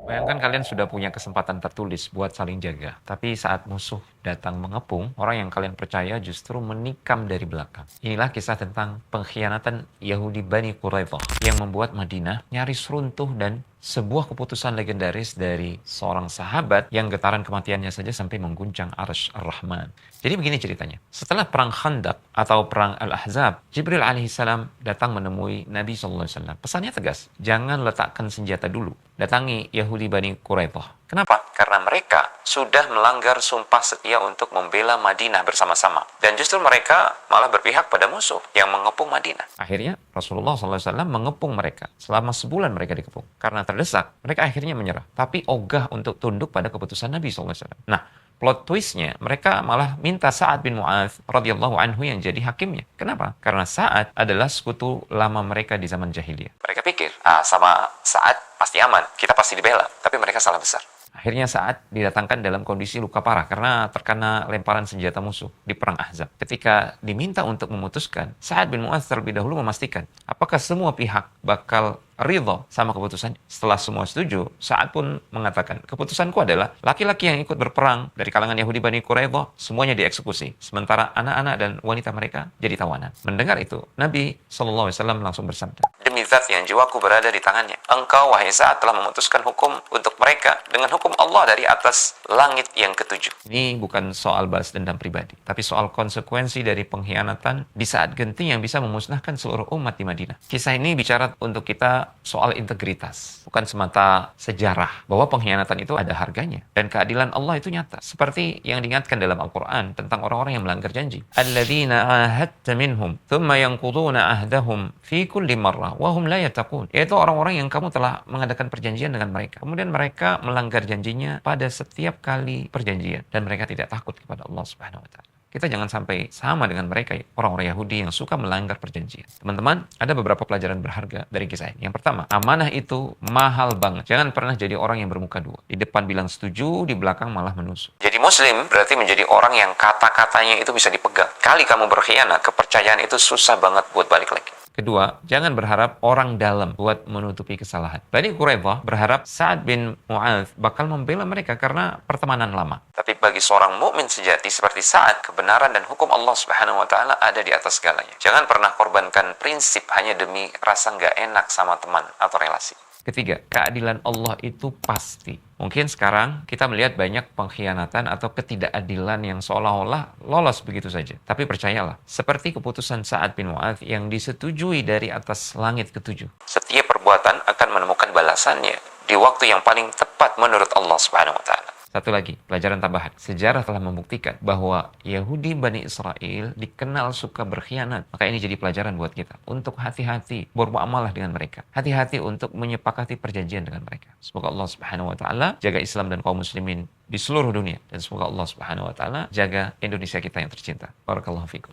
Bayangkan kalian sudah punya kesempatan tertulis buat saling jaga. Tapi saat musuh datang mengepung, orang yang kalian percaya justru menikam dari belakang. Inilah kisah tentang pengkhianatan Yahudi Bani Quraidah yang membuat Madinah nyaris runtuh dan sebuah keputusan legendaris dari seorang sahabat yang getaran kematiannya saja sampai mengguncang Arsy Ar-Rahman. Jadi begini ceritanya. Setelah perang Khandaq atau perang Al-Ahzab, Jibril alaihissalam datang menemui Nabi SAW. Pesannya tegas, jangan letakkan senjata dulu. Datangi Yahudi Bani Quraidah. Kenapa? Karena mereka sudah melanggar sumpah setia untuk membela Madinah bersama-sama. Dan justru mereka malah berpihak pada musuh yang mengepung Madinah. Akhirnya Rasulullah SAW mengepung mereka. Selama sebulan mereka dikepung. Karena terdesak, mereka akhirnya menyerah. Tapi ogah untuk tunduk pada keputusan Nabi SAW. Nah, plot twistnya, mereka malah minta Sa'ad bin Mu'adz radhiyallahu anhu yang jadi hakimnya. Kenapa? Karena Sa'ad adalah sekutu lama mereka di zaman jahiliyah. Mereka pikir, sama Sa'ad pasti aman, kita pasti dibela. Tapi mereka salah besar. Akhirnya Sa'ad didatangkan dalam kondisi luka parah karena terkena lemparan senjata musuh di perang Ahzab. Ketika diminta untuk memutuskan, Sa'ad bin Mu'adz terlebih dahulu memastikan apakah semua pihak bakal ridha sama keputusan. Setelah semua setuju, Sa'ad pun mengatakan, keputusanku adalah laki-laki yang ikut berperang dari kalangan Yahudi Bani Quraidah semuanya dieksekusi, sementara anak-anak dan wanita mereka jadi tawanan. Mendengar itu, Nabi SAW langsung bersabda, demi zat yang jiwaku berada di tangannya, engkau wahai Sa'ad telah memutuskan hukum untuk mereka dengan hukum Allah dari atas langit yang ketujuh. Ini bukan soal balas dendam pribadi, tapi soal konsekuensi dari pengkhianatan di saat genting yang bisa memusnahkan seluruh umat di Madinah. Kisah ini bicara untuk kita soal integritas, bukan semata sejarah bahwa pengkhianatan itu ada harganya dan keadilan Allah itu nyata, seperti yang diingatkan dalam Al-Quran tentang orang-orang yang melanggar janji. Alladzina ahadta minhum thumma yanquduna ahdahum fi kulli marrah wa hum la yattaqun, yaitu orang-orang yang kamu telah mengadakan perjanjian dengan mereka, kemudian mereka melanggar janjinya pada setiap kali perjanjian dan mereka tidak takut kepada Allah Subhanahu wa taala. Kita jangan sampai sama dengan mereka, orang-orang Yahudi yang suka melanggar perjanjian. Teman-teman, ada beberapa pelajaran berharga dari kisah ini. Yang pertama, amanah itu mahal banget. Jangan pernah jadi orang yang bermuka dua. Di depan bilang setuju, di belakang malah menusuk. Jadi muslim berarti menjadi orang yang kata-katanya itu bisa dipegang. Kali kamu berkhianat, kepercayaan itu susah banget buat balik lagi. Kedua, jangan berharap orang dalam buat menutupi kesalahan. Bani Quraidah berharap Sa'ad bin Mu'adz bakal membela mereka karena pertemanan lama. Tapi bagi seorang mukmin sejati seperti Sa'ad, kebenaran dan hukum Allah Subhanahu wa taala ada di atas segalanya. Jangan pernah korbankan prinsip hanya demi rasa nggak enak sama teman atau relasi. Ketiga, keadilan Allah itu pasti. Mungkin sekarang kita melihat banyak pengkhianatan atau ketidakadilan yang seolah-olah lolos begitu saja. Tapi percayalah, seperti keputusan Sa'ad bin Mu'adz yang disetujui dari atas langit ketujuh. Setiap perbuatan akan menemukan balasannya di waktu yang paling tepat menurut Allah Subhanahu wa taala. Satu lagi, pelajaran tambahan. Sejarah telah membuktikan bahwa Yahudi Bani Israel dikenal suka berkhianat. Maka ini jadi pelajaran buat kita. Untuk hati-hati bermuamalah dengan mereka. Hati-hati untuk menyepakati perjanjian dengan mereka. Semoga Allah Subhanahu wa taala jaga Islam dan kaum muslimin di seluruh dunia. Dan semoga Allah Subhanahu wa taala jaga Indonesia kita yang tercinta. Barakallahu fikum.